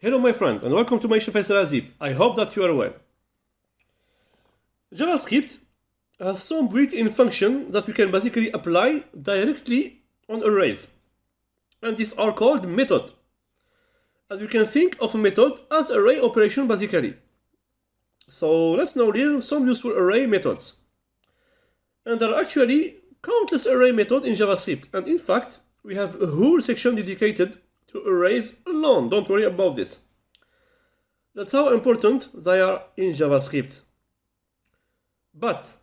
Hello my friend and welcome to my Faisal Azib. I hope that you are well. JavaScript has some built-in function that we can basically apply directly on arrays. And these are called method. And you can think of a method as array operation basically. So let's now learn some useful array methods. And there are actually countless array methods in JavaScript. And in fact, we have a whole section dedicated to arrays alone. Don't worry about this. That's how important they are in JavaScript. But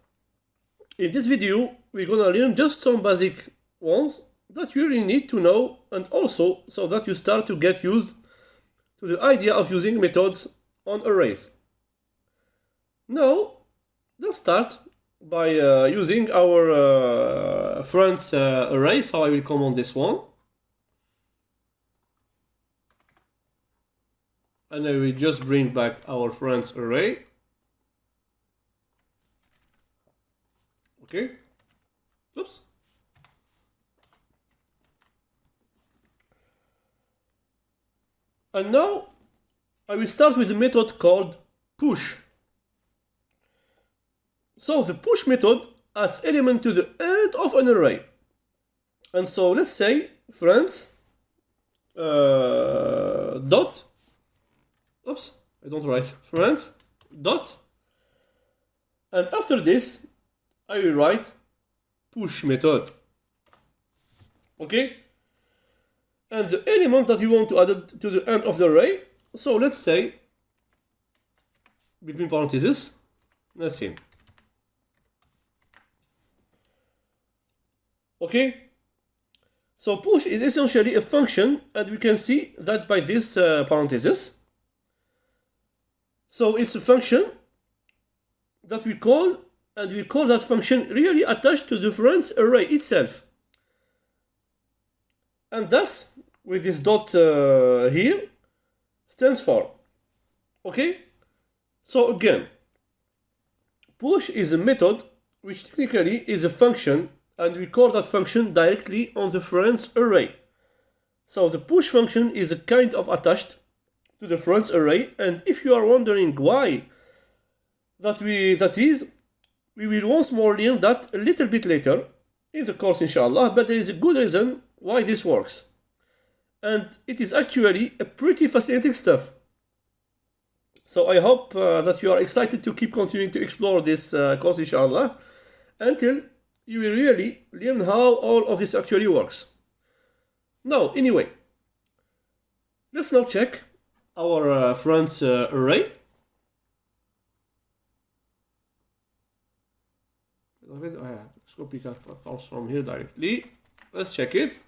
in this video, we're gonna learn just some basic ones that you really need to know, and also so that you start to get used to the idea of using methods on arrays. Now, let's start by using our friends array. So I will come on this one. And I will just bring back our friends array. Okay. Oops. And now I will start with a method called push. So the push method adds element to the end of an array. And so let's say friends dot. Oops, I don't write friends dot. And after this, I will write push method. Okay? And the element that you want to add to the end of the array, so let's say, between parentheses, nothing. Okay? So push is essentially a function, and we can see that by this parentheses. So it's a function that we call, and we call that function really attached to the friends array itself. And that's, with this dot here, stands for. Okay? So again, push is a method which technically is a function, and we call that function directly on the friends array. So the push function is a kind of attached to the friends array, and if you are wondering why that is, we will once more learn that a little bit later in the course inshallah, but there is a good reason why this works. And it is actually a pretty fascinating stuff. So I hope that you are excited to keep continuing to explore this course inshallah, until you will really learn how all of this actually works. Now, anyway, let's now check our friends array. Let's go pick up files from here directly. Let's check it.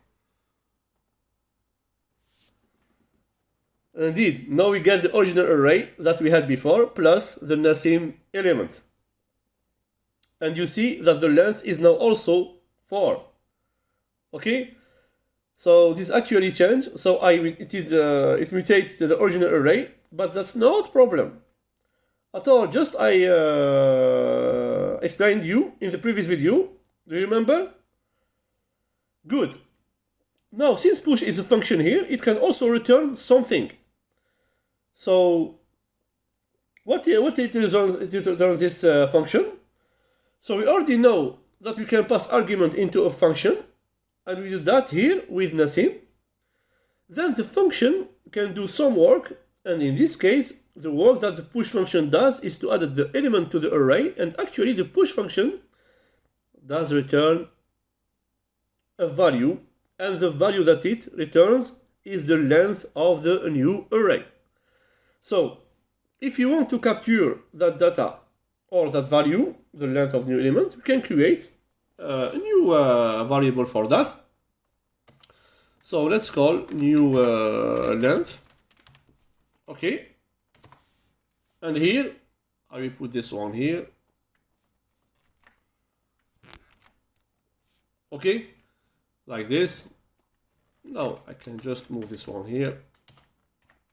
Indeed, now we get the original array that we had before plus the Nassim element. And you see that the length is now also 4. Okay? So this actually changed. So it mutates to the original array, but that's not a problem at all. Just I explained you in the previous video. Do you remember? Good. Now, since push is a function here, it can also return something. So what it returns this function? So we already know that we can pass argument into a function, and we do that here with Nassim. Then the function can do some work, and in this case, the work that the push function does is to add the element to the array, and actually the push function does return a value, and the value that it returns is the length of the new array. So if you want to capture that data or that value, the length of the new element, we can create a new variable for that. So let's call new length. Okay. And here, I will put this one here. Okay. Like this. Now I can just move this one here.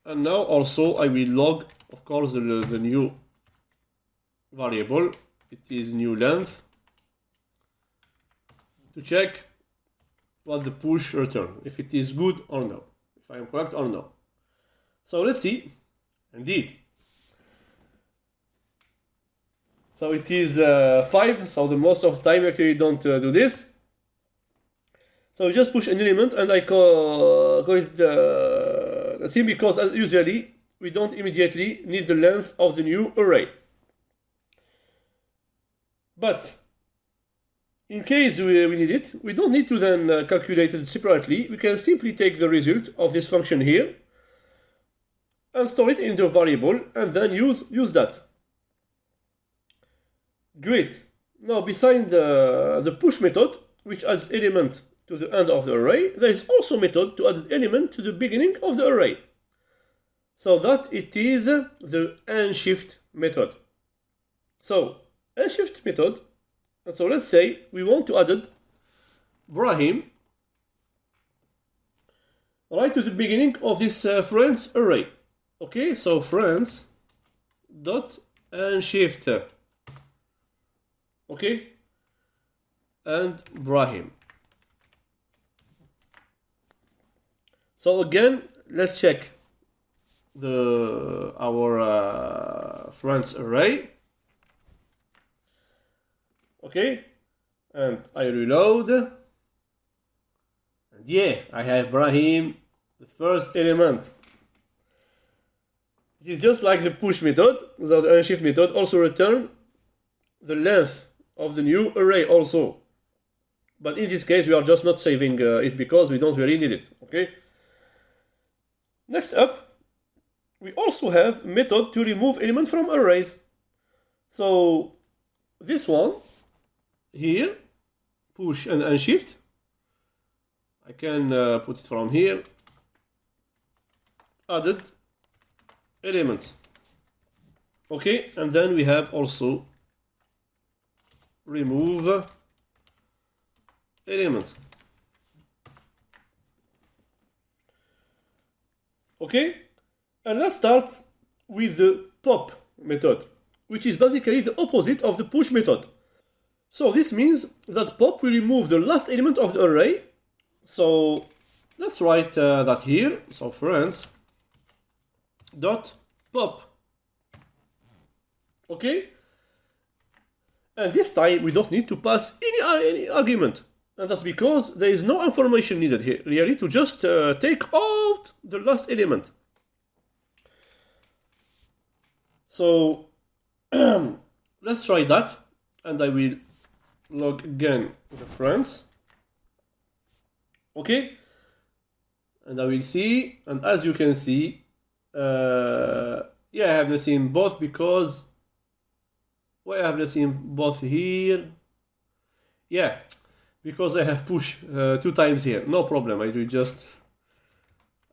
And now also I will log, of course, the new variable. It is new length, to check what the push return, if it is good or no, if I am correct or no. So let's see. Indeed. So it is 5. So the most of the time actually don't do this. So we just push an element, and I call it the same, because usually we don't immediately need the length of the new array. But in case we need it, we don't need to then calculate it separately. We can simply take the result of this function here and store it in the variable, and then use that. Great. Now, beside the push method, which adds element to the end of the array, there is also a method to add an element to the beginning of the array. So that it is the unshift method. So, unshift method, and so let's say we want to add Brahim right to the beginning of this friends array. Okay, so friends dot unshift. Okay, and Brahim. So again, let's check our friends array. Okay, and I reload, and yeah, I have Brahim, the first element. It is just like the push method, so the unshift method also return the length of the new array also. But in this case, we are just not saving it because we don't really need it. Okay. Next up, we also have method to remove element from arrays. So this one here, push and unshift. I can put it from here. Added element. Okay, and then we have also remove element. Okay, and let's start with the pop method, which is basically the opposite of the push method. So this means that pop will remove the last element of the array. So let's write that here. So friends dot pop. Okay, and this time we don't need to pass any argument, and that's because there is no information needed here really to just take out the last element. So let's try that, and I will log again the friends. Okay, and I will see, and as you can see, yeah, I have the same both, because why I have the same both here? Yeah, because I have push 2 times here. No problem. I do just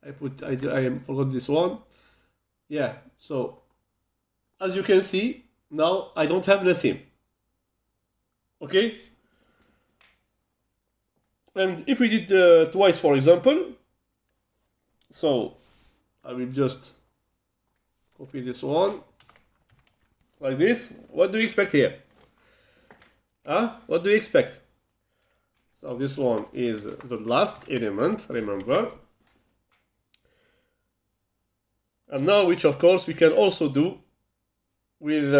I forgot this one. Yeah. So as you can see, now I don't have the same. Okay. And if we did twice, for example, so I will just copy this one like this. What do you expect here? What do you expect? So this one is the last element, remember. And now, which of course we can also do with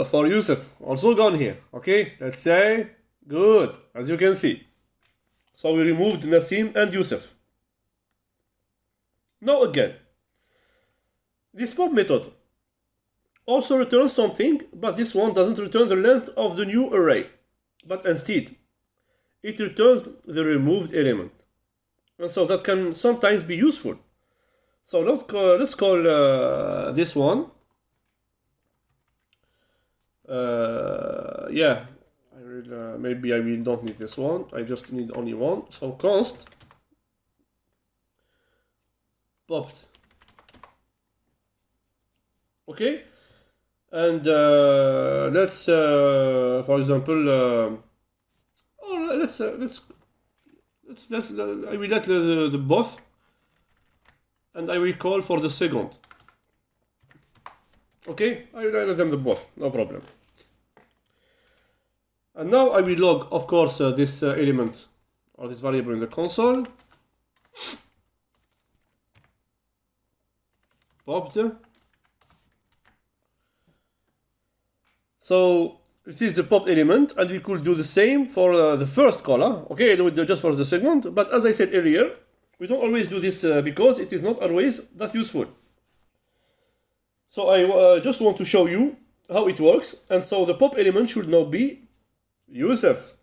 for Yusuf, also gone here. Okay, let's say good, as you can see. So we removed Nassim and Yusuf. Now again, this pop method also returns something, but this one doesn't return the length of the new array, but instead it returns the removed element, and so that can sometimes be useful. So let's call this one. Yeah, maybe I will don't need this one. I just need only one. So const popped. Okay, and let's for example, let's I will let the both, and I will call for the second. Okay, I will let them the both, no problem. And now I will log, of course, this element or this variable in the console. popped. So this is the popped element, and we could do the same for the first color. Okay, do it just for the second, but as I said earlier, we don't always do this because it is not always that useful. So I just want to show you how it works, and so the pop element should now be Yusuf.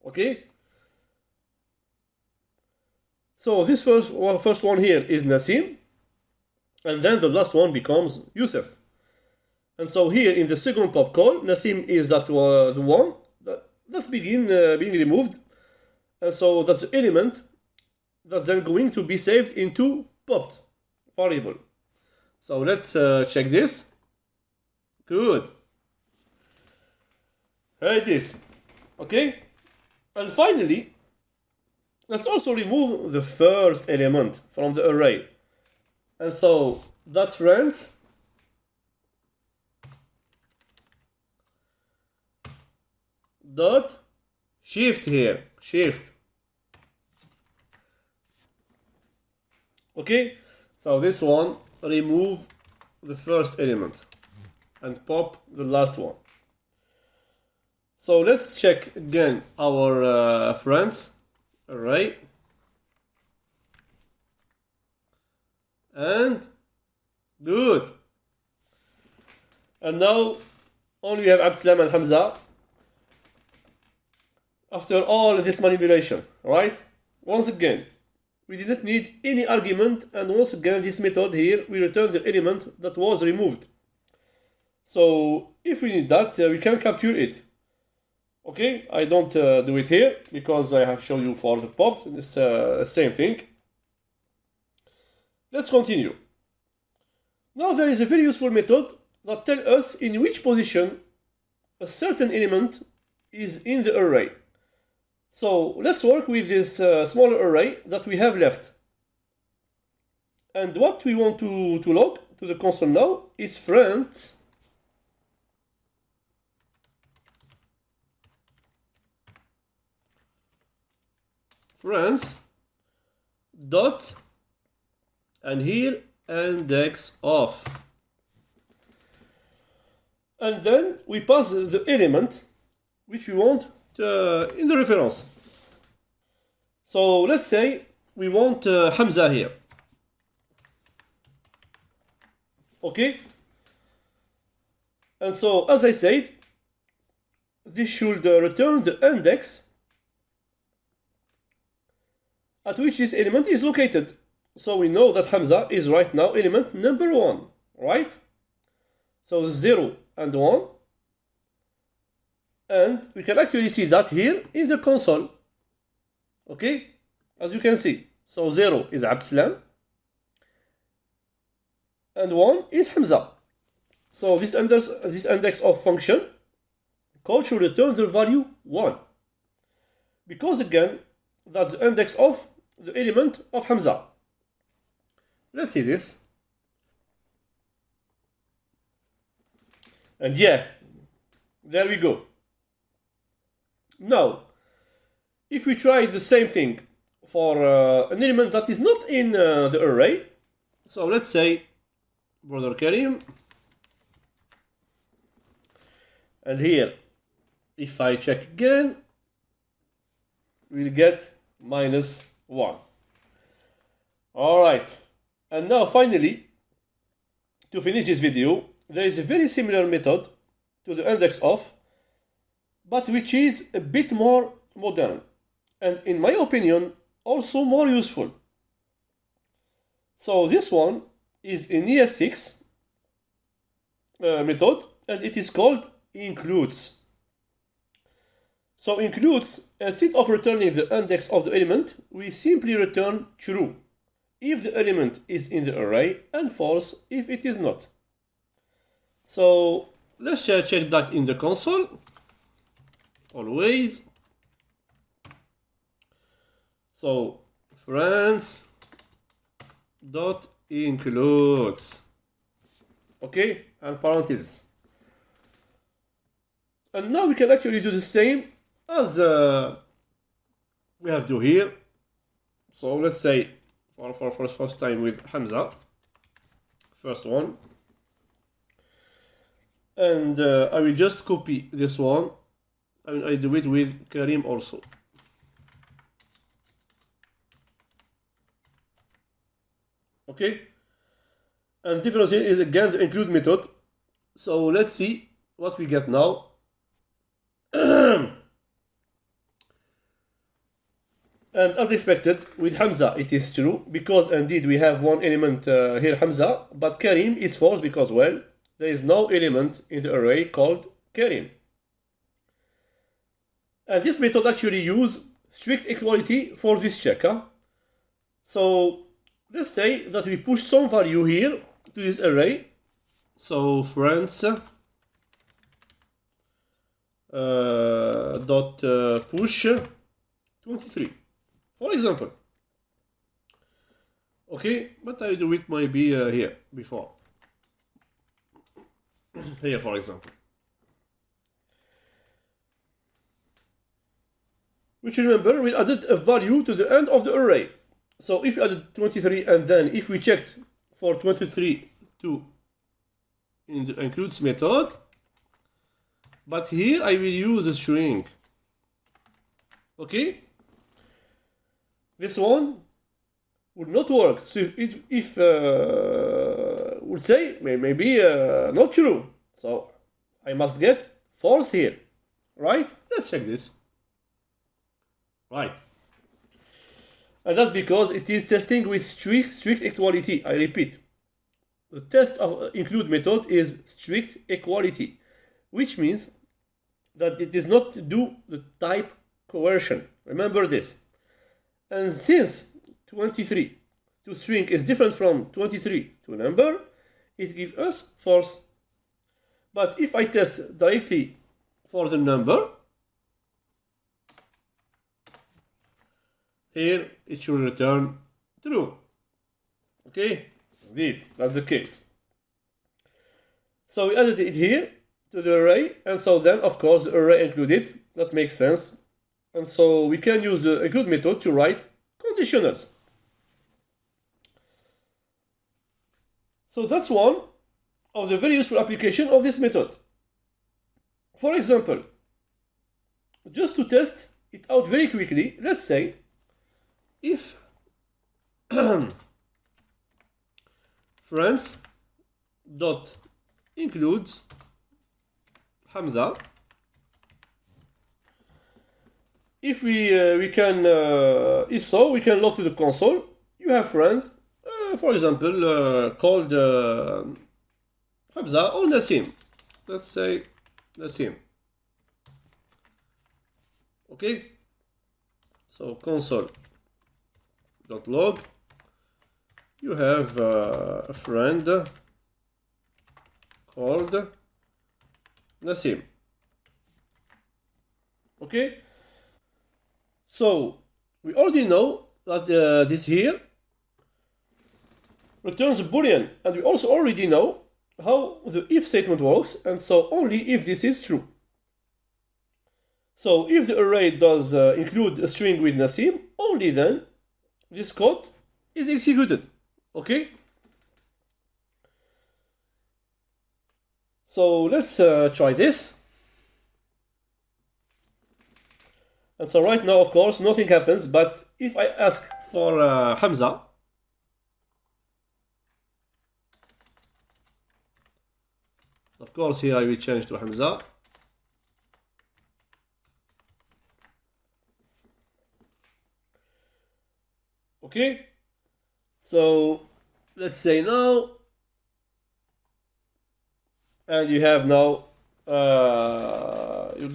Okay. So this first one here is Nassim, and then the last one becomes Yusuf. And so here in the second pop call, Nassim is the one that's being removed, and so that's the element that's then going to be saved into popped variable. So let's check this. Good. Here it is. Okay. And finally, let's also remove the first element from the array. And so that's friends. Dot shift here. Shift. Okay. So this one, remove the first element and pop the last one. So let's check again our friends array, and good. And now only we have Abdeslam and Hamza after all this manipulation, right? Once again, we didn't need any argument, and once again this method here will return the element that was removed. So if we need that, we can capture it. Okay, I don't do it here because I have shown you for the pop, this same thing. Let's continue. Now there is a very useful method that tells us in which position a certain element is in the array. So let's work with this smaller array that we have left. And what we want to log to the console now is friends dot, and here indexOf. And then we pass the element which we want in the reference. So let's say we want Hamza here. Okay. And so as I said, this should return the index at which this element is located. So we know that Hamza is right now element number 1, right? So 0 and 1. And we can actually see that here in the console. Okay? As you can see. So 0 is Abdeslam. And 1 is Hamza. So this indexOf function code should return the value 1. Because again, that's the index of the element of Hamza. Let's see this. And yeah, there we go. Now, if we try the same thing for an element that is not in the array, so let's say Brother Karim, and here, if I check again, we'll get -1. Alright, and now finally, to finish this video, there is a very similar method to the indexOf, but which is a bit more modern, and in my opinion, also more useful. So this one is in ES6 method, and it is called includes. So includes, instead of returning the index of the element, we simply return true if the element is in the array and false if it is not. So let's check that in the console. Always. So friends dot includes. Okay, and parentheses. And now we can actually do the same as we have to here. So let's say for first time with Hamza, first one, and I will just copy this one, and I do it with Karim also. Okay, and difference here is again the include method. So let's see what we get now. And as expected, with Hamza it is true, because indeed we have one element here, Hamza, but Karim is false because, well, there is no element in the array called Karim. And this method actually uses strict equality for this check. So let's say that we push some value here to this array. So friends dot push 23. For example, okay, but I do it maybe here before. Here, for example, which, remember, we added a value to the end of the array. So if we added 23, and then if we checked for 23 to in the includes method, but here I will use a string. Okay. This one would not work. So if would say maybe not true. So I must get false here, right? Let's check this. Right. And that's because it is testing with strict equality. I repeat, the test of include method is strict equality, which means that it does not do the type coercion. Remember this. And since 23 to string is different from 23 to number, it gives us false. But if I test directly for the number, here it should return true. Okay, indeed, that's the case. So we added it here to the array, and so then of course the array included. That makes sense. And so we can use the include method to write conditionals. So that's one of the very useful application of this method. For example, just to test it out very quickly, let's say if friends dot includes Hamza, if we can if so we can log to the console. You have friend, for example, called Hamza or Nassim. Let's say Nassim. Okay, so console.log, you have a friend called Nassim. Okay, so we already know that this here returns a boolean, and we also already know how the if statement works, and so only if this is true. So if the array does include a string with Nassim, only then this code is executed. Okay, so let's try this. And so right now, of course, nothing happens, but if I ask for Hamza, of course here I will change to Hamza. Okay, so let's say now, and you have now you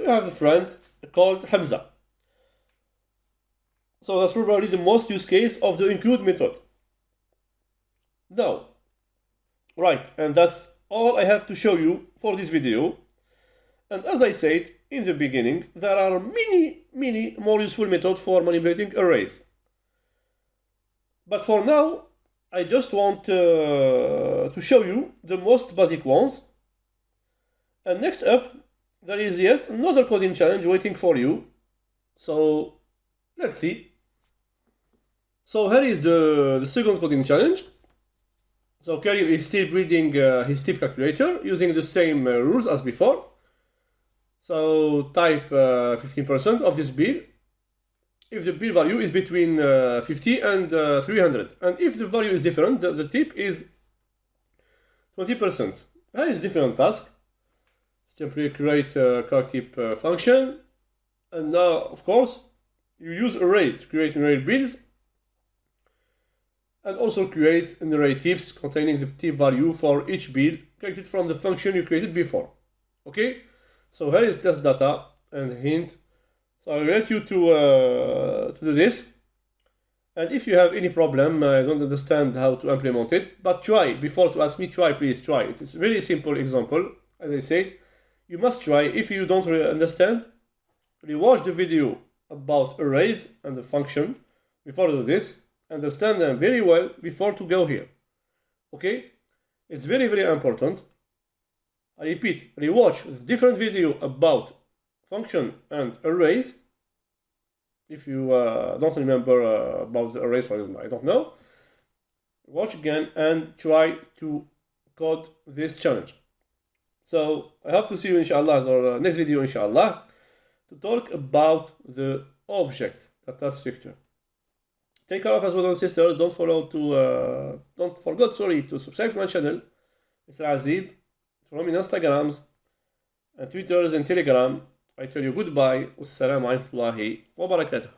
have a friend called Hamza. So that's probably the most use case of the include method. Now, right, and that's all I have to show you for this video. And as I said in the beginning, there are many more useful methods for manipulating arrays. But for now, I just want to show you the most basic ones. And next up, there is yet another coding challenge waiting for you. So let's see. So here is the second coding challenge. So Karim is still building his tip calculator using the same rules as before. So type 15% of this bill if the bill value is between 50 and 300. And if the value is different, the tip is 20%. That is different task. Simply create a calctip function. And now, of course, you use array to create an array bills. And also create an array tips containing the tip value for each bill created from the function you created before. Okay? So here is just data and hint. So I will let you to do this. And if you have any problem, I don't understand how to implement it, but try. Before to ask me, try, please try. It's a very simple example. As I said, you must try. If you don't really understand, rewatch the video about arrays and the function before you do this. Understand them very well before to go here. Okay? It's very, very important. I repeat, rewatch the different video about function and arrays. If you don't remember about the arrays, for example, I don't know. Watch again and try to code this challenge. So I hope to see you inshallah in our next video inshallah to talk about the object data structure. Take care of us, brothers and sisters. Don't forget to subscribe to my channel. It's Azib from Instagrams and Twitters and Telegram. I tell you goodbye. Wassalamu alaikum wa barakatuh.